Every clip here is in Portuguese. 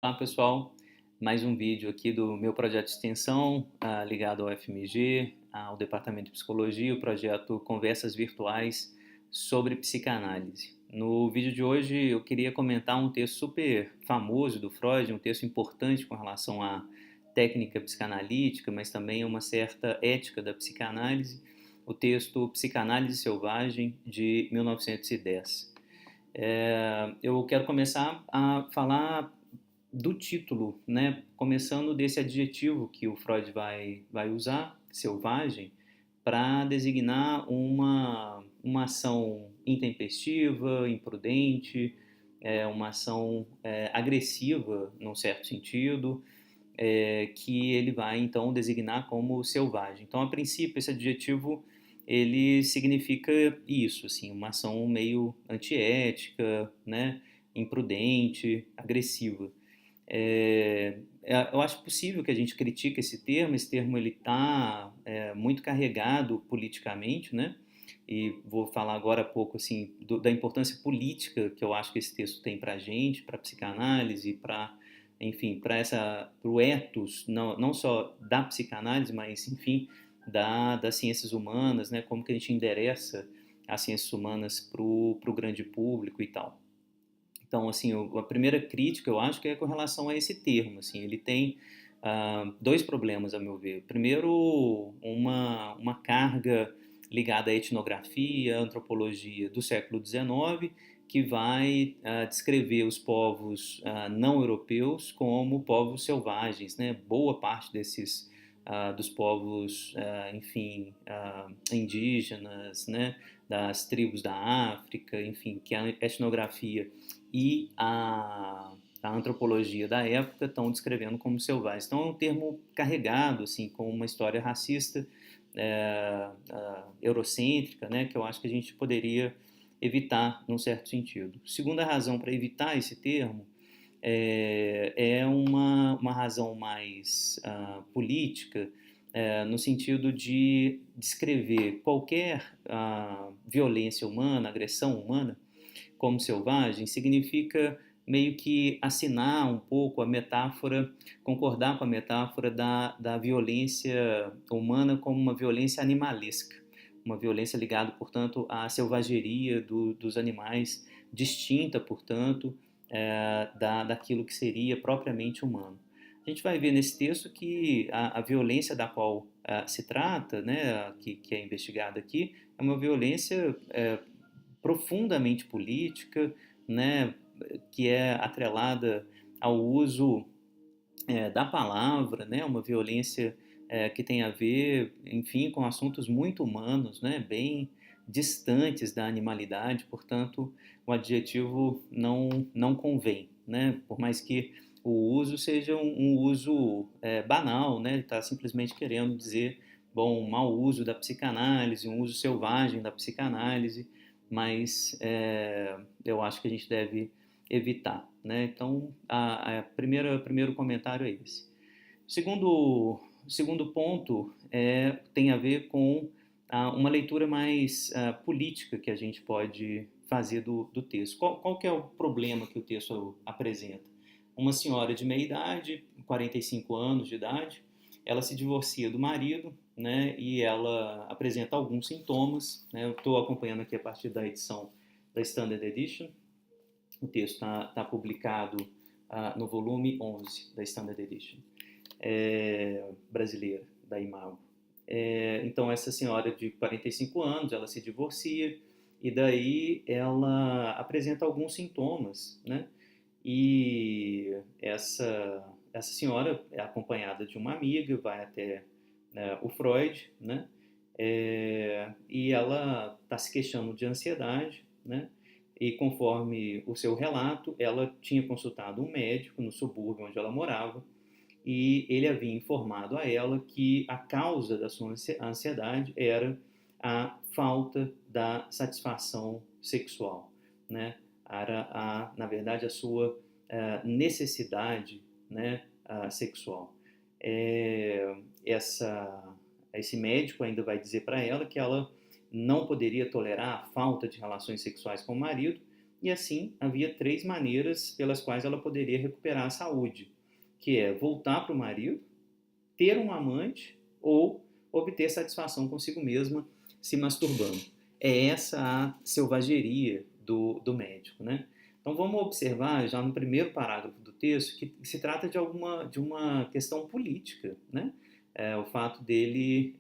Olá pessoal, mais um vídeo aqui do meu projeto de extensão ligado ao FMG, ao Departamento de Psicologia, o projeto Conversas Virtuais sobre Psicanálise. No vídeo de hoje eu queria comentar um texto super famoso do Freud, um texto importante com relação à técnica psicanalítica, mas também a uma certa ética da psicanálise, o texto Psicanálise Selvagem, de 1910. Eu quero começar a falar do título, né? Começando desse adjetivo que o Freud vai usar, selvagem, para designar uma ação intempestiva, imprudente, uma ação agressiva, num certo sentido, que ele vai então designar como selvagem. Então, a princípio, esse adjetivo ele significa isso, assim, uma ação meio antiética, né? Imprudente, agressiva. Eu acho possível que a gente critique esse termo ele está muito carregado politicamente, né? E vou falar agora há pouco assim da importância política que eu acho que esse texto tem para a gente, para a psicanálise, para enfim, para o ethos, não só da psicanálise, mas enfim das ciências humanas, né? Como que a gente endereça as ciências humanas para o grande público e tal. Então, assim, a primeira crítica eu acho que é com relação a esse termo. Assim, ele tem dois problemas, a meu ver. Primeiro, uma carga ligada à etnografia, à antropologia do século XIX, que vai descrever os povos não europeus como povos selvagens, né? Boa parte desses dos povos, enfim, indígenas, né? Das tribos da África, enfim, que a etnografia e a antropologia da época estão descrevendo como selvagens. Então é um termo carregado, assim, com uma história racista, eurocêntrica, né, que eu acho que a gente poderia evitar num certo sentido. Segunda razão para evitar esse termo é uma razão mais política, no sentido de descrever qualquer violência humana, agressão humana, como selvagem, significa meio que assinar um pouco a metáfora, concordar com a metáfora da violência humana como uma violência animalesca, uma violência ligada, portanto, à selvageria dos animais, distinta, portanto, daquilo que seria propriamente humano. A gente vai ver nesse texto que a violência da qual se trata, né, que é investigada aqui, é uma violência profundamente política, né, que é atrelada ao uso da palavra, né, uma violência que tem a ver, enfim, com assuntos muito humanos, né, bem distantes da animalidade, portanto, o adjetivo não convém, né, por mais que o uso seja um uso banal, né, ele está simplesmente querendo dizer, bom, um mau uso da psicanálise, um uso selvagem da psicanálise, mas eu acho que a gente deve evitar, né? Então, o primeiro comentário é esse. O segundo ponto tem a ver com uma leitura mais política que a gente pode fazer do texto. Qual que é o problema que o texto apresenta? Uma senhora de meia idade, 45 anos de idade, ela se divorcia do marido, né, e ela apresenta alguns sintomas, né, eu estou acompanhando aqui a partir da edição da Standard Edition, o texto está publicado no volume 11 da Standard Edition brasileira, da Imago. Então, essa senhora de 45 anos, ela se divorcia e daí ela apresenta alguns sintomas, né? E essa senhora é acompanhada de uma amiga, vai até o Freud, né? E ela está se queixando de ansiedade, né? E conforme o seu relato, ela tinha consultado um médico no subúrbio onde ela morava e ele havia informado a ela que a causa da sua ansiedade era a falta da satisfação sexual, né? Era na verdade, a sua necessidade, né, sexual. É, esse médico ainda vai dizer para ela que ela não poderia tolerar a falta de relações sexuais com o marido e assim havia 3 maneiras pelas quais ela poderia recuperar a saúde, que é voltar para o marido, ter um amante ou obter satisfação consigo mesma se masturbando. É essa a selvageria do médico, né? Então vamos observar já no primeiro parágrafo do texto que se trata de uma questão política, né? O fato dele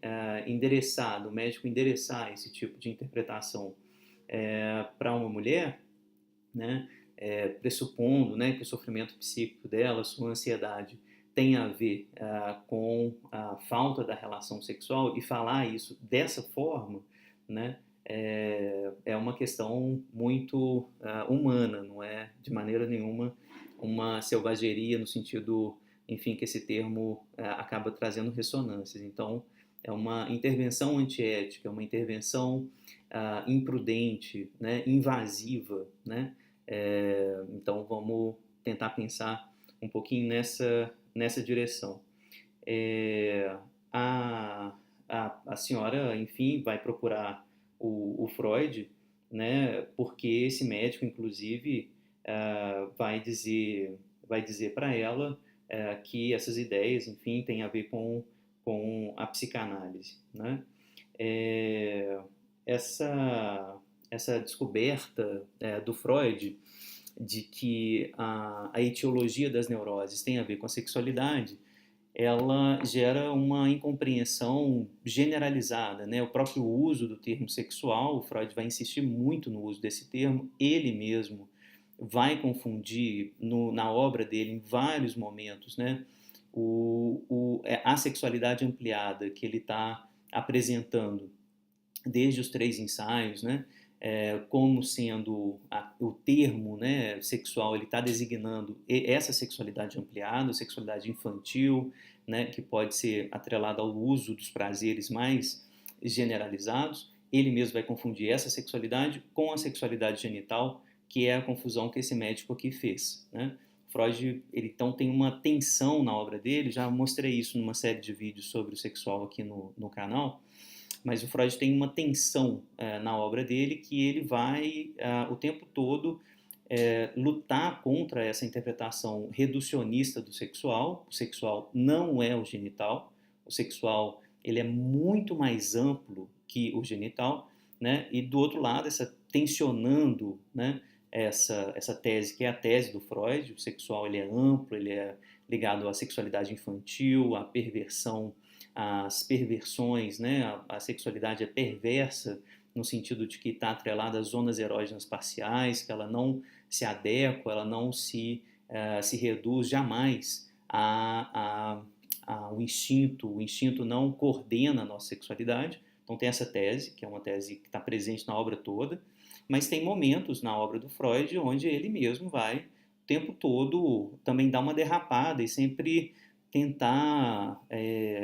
endereçar, do médico endereçar esse tipo de interpretação para uma mulher, né, pressupondo, né, que o sofrimento psíquico dela, sua ansiedade, tem a ver com a falta da relação sexual, e falar isso dessa forma, né, é uma questão muito humana, não é de maneira nenhuma uma selvageria no sentido, enfim, que esse termo acaba trazendo ressonâncias. Então, é uma intervenção antiética, uma intervenção imprudente, né, invasiva, né? Então vamos tentar pensar um pouquinho nessa direção. É, a, a senhora, enfim, vai procurar o Freud, né, porque esse médico, inclusive, vai dizer para ela que essas ideias, enfim, têm a ver com a psicanálise, né? É, essa, essa descoberta do Freud de que a etiologia das neuroses tem a ver com a sexualidade, ela gera uma incompreensão generalizada, né? O próprio uso do termo sexual, o Freud vai insistir muito no uso desse termo, ele mesmo vai confundir na obra dele em vários momentos, né? A sexualidade ampliada que ele está apresentando desde os 3 ensaios, né? Como sendo o termo, né, sexual, ele está designando essa sexualidade ampliada, a sexualidade infantil, né, que pode ser atrelada ao uso dos prazeres mais generalizados. Ele mesmo vai confundir essa sexualidade com a sexualidade genital, que é a confusão que esse médico aqui fez, né? Freud, ele então tem uma tensão na obra dele, já mostrei isso numa série de vídeos sobre o sexual aqui no canal, mas o Freud tem uma tensão na obra dele que ele vai o tempo todo lutar contra essa interpretação reducionista do sexual. O sexual não é o genital, o sexual ele é muito mais amplo que o genital, né? E do outro lado, essa tensionando, né, essa tese que é a tese do Freud, o sexual ele é amplo, ele é ligado à sexualidade infantil, à perversão, às perversões, né? A sexualidade é perversa no sentido de que está atrelada às zonas erógenas parciais, que ela não se adequa, ela não se reduz jamais ao instinto, o instinto não coordena a nossa sexualidade. Então tem essa tese, que é uma tese que está presente na obra toda, mas tem momentos na obra do Freud onde ele mesmo vai o tempo todo também dar uma derrapada e sempre tentar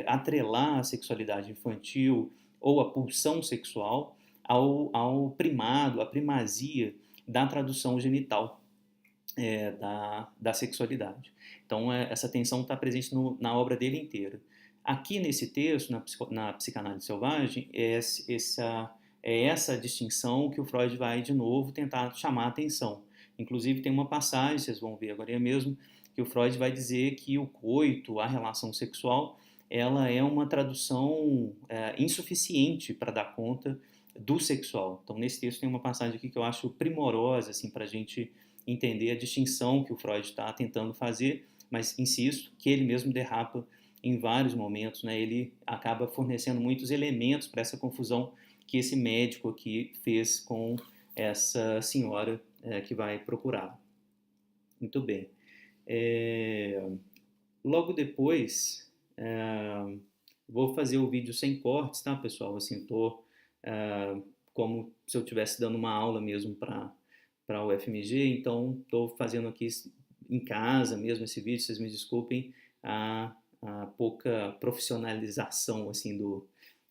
atrelar a sexualidade infantil ou a pulsão sexual ao primado, à primazia da tradução genital da sexualidade. Então, essa tensão está presente na obra dele inteira. Aqui nesse texto, na Psicanálise Selvagem, é essa distinção que o Freud vai, de novo, tentar chamar a atenção. Inclusive, tem uma passagem, vocês vão ver agora mesmo, que o Freud vai dizer que o coito, a relação sexual, ela é uma tradução insuficiente para dar conta do sexual. Então, nesse texto tem uma passagem aqui que eu acho primorosa assim, para a gente entender a distinção que o Freud está tentando fazer, mas insisto que ele mesmo derrapa em vários momentos, né? Ele acaba fornecendo muitos elementos para essa confusão que esse médico aqui fez com essa senhora que vai procurar. Muito bem. Logo depois, vou fazer o vídeo sem cortes, tá, pessoal? Assim, tô como se eu estivesse dando uma aula mesmo para o FMG, então estou fazendo aqui em casa mesmo esse vídeo, vocês me desculpem a pouca profissionalização assim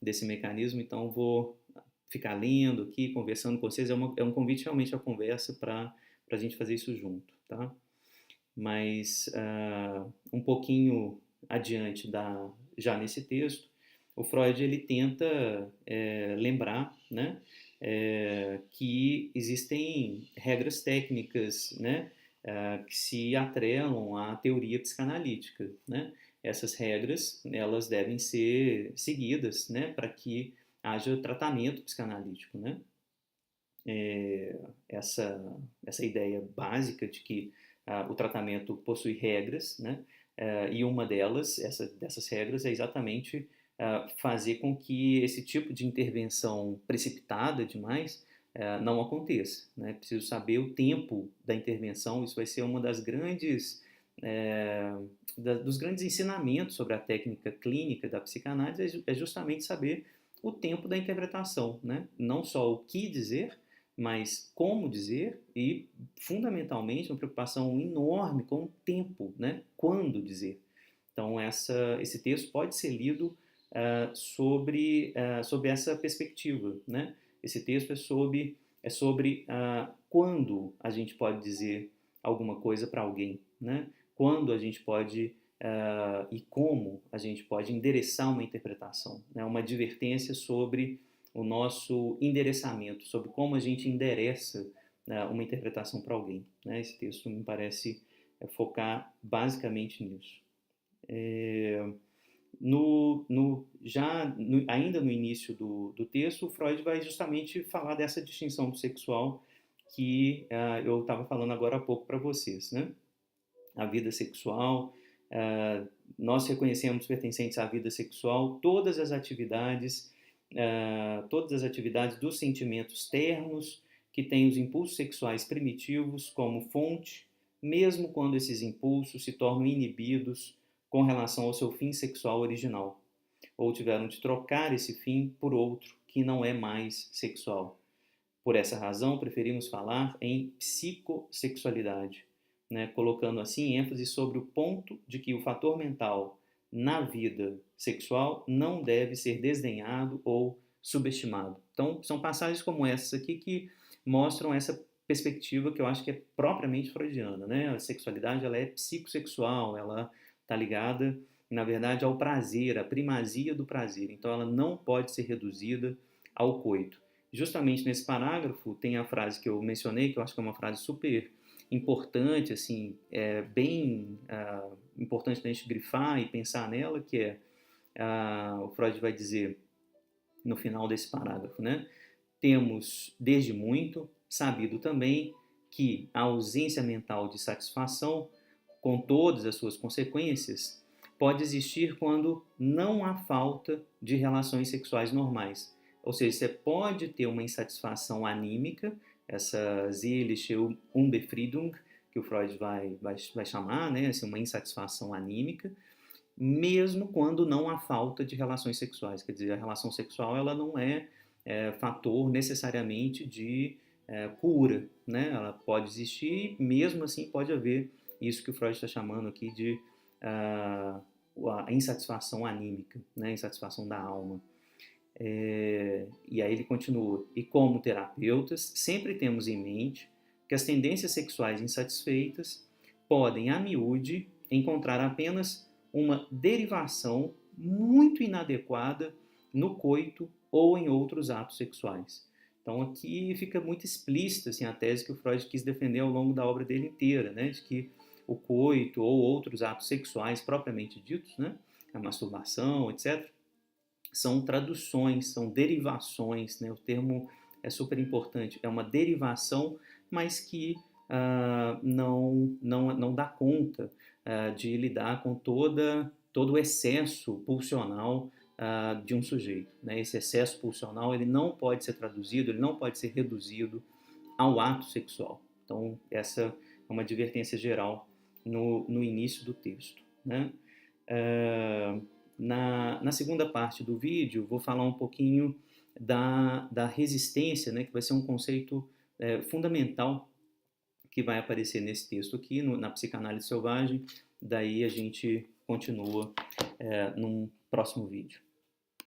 desse mecanismo, então vou ficar lendo aqui, conversando com vocês, é um convite realmente à conversa para a gente fazer isso junto, tá? Mas um pouquinho adiante já nesse texto, o Freud ele tenta lembrar, né, que existem regras técnicas, né, que se atrelam à teoria psicanalítica, né? Essas regras, elas devem ser seguidas, né, para que haja tratamento psicanalítico, né? Essa ideia básica de que o tratamento possui regras, né? E uma dessas regras é exatamente fazer com que esse tipo de intervenção precipitada demais não aconteça, né? Preciso saber o tempo da intervenção, isso vai ser uma das grandes dos grandes ensinamentos sobre a técnica clínica da psicanálise é justamente saber o tempo da interpretação, né? Não só o que dizer, mas como dizer e, fundamentalmente, uma preocupação enorme com o tempo, né? Quando dizer. Então, esse texto pode ser lido sobre essa perspectiva, né? Esse texto é sobre quando a gente pode dizer alguma coisa para alguém, né? Quando a gente pode e como a gente pode endereçar uma interpretação, né? Uma advertência sobre o nosso endereçamento, sobre como a gente endereça uma interpretação para alguém, né? Esse texto me parece focar basicamente nisso. Ainda no início do texto, o Freud vai justamente falar dessa distinção do sexual que eu estava falando agora há pouco para vocês, né? A vida sexual, nós reconhecemos pertencentes à vida sexual todas as atividades dos sentimentos ternos que têm os impulsos sexuais primitivos como fonte, mesmo quando esses impulsos se tornam inibidos com relação ao seu fim sexual original, ou tiveram de trocar esse fim por outro que não é mais sexual. Por essa razão, preferimos falar em psicossexualidade, né, colocando assim ênfase sobre o ponto de que o fator mental na vida sexual não deve ser desdenhado ou subestimado. Então, são passagens como essas aqui que mostram essa perspectiva que eu acho que é propriamente freudiana, né? A sexualidade, ela é psicossexual, ela está ligada, na verdade, ao prazer, à primazia do prazer. Então, ela não pode ser reduzida ao coito. Justamente nesse parágrafo tem a frase que eu mencionei, que eu acho que é uma frase super importante, assim, bem importante a gente grifar e pensar nela, que o Freud vai dizer no final desse parágrafo, né? Temos, desde muito, sabido também que a ausência mental de satisfação, com todas as suas consequências, pode existir quando não há falta de relações sexuais normais. Ou seja, você pode ter uma insatisfação anímica, essa seelische Unbefriedung, que o Freud vai chamar, né? Assim, uma insatisfação anímica, mesmo quando não há falta de relações sexuais. Quer dizer, a relação sexual ela não é fator necessariamente de cura, né? Ela pode existir, mesmo assim pode haver isso que o Freud está chamando aqui de a insatisfação anímica, né? A insatisfação da alma. E aí ele continua, e como terapeutas, sempre temos em mente que as tendências sexuais insatisfeitas podem, a miúde, encontrar apenas uma derivação muito inadequada no coito ou em outros atos sexuais. Então aqui fica muito explícita assim, a tese que o Freud quis defender ao longo da obra dele inteira, né, de que o coito ou outros atos sexuais propriamente ditos, né, a masturbação, etc., são traduções, são derivações, né? O termo é super importante, é uma derivação, mas que não dá conta de lidar com todo o excesso pulsional de um sujeito, né? Esse excesso pulsional ele não pode ser traduzido, ele não pode ser reduzido ao ato sexual. Então, essa é uma advertência geral no início do texto, né? Na segunda parte do vídeo, vou falar um pouquinho da resistência, né, que vai ser um conceito fundamental que vai aparecer nesse texto aqui, na Psicanálise Selvagem. Daí a gente continua num próximo vídeo.